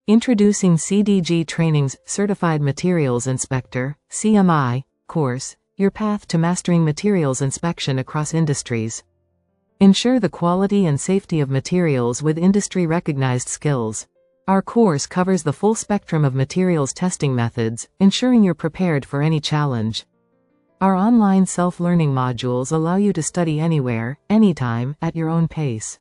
Introducing CDG Training's Certified Materials Inspector (CMI) course, your path to mastering materials inspection across industries. Ensure the quality and safety of materials with industry-recognized skills. Our course covers the full spectrum of materials testing methods, ensuring you're prepared for any challenge. Our online self-learning modules allow you to study anywhere, anytime, at your own pace.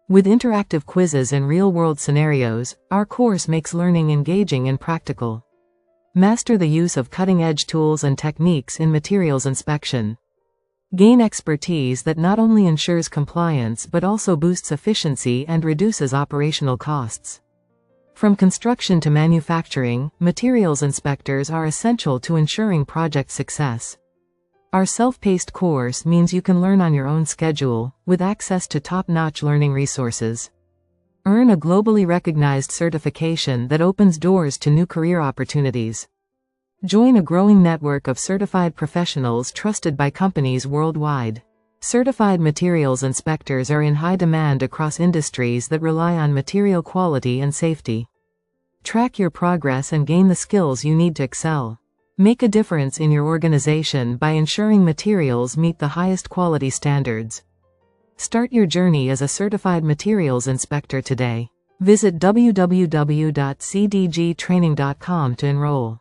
With interactive quizzes and real-world scenarios, our course makes learning engaging and practical. Master the use of cutting-edge tools and techniques in materials inspection. Gain expertise that not only ensures compliance but also boosts efficiency and reduces operational costs. From construction to manufacturing, materials inspectors are essential to ensuring project success. Our self-paced course means you can learn on your own schedule, with access to top-notch learning resources. Earn a globally recognized certification that opens doors to new career opportunities. Join a growing network of certified professionals trusted by companies worldwide. Certified materials inspectors are in high demand across industries that rely on material quality and safety. Track your progress and gain the skills you need to excel. Make a difference in your organization by ensuring materials meet the highest quality standards. Start your journey as a certified materials inspector today. Visit www.cdgtraining.com to enroll.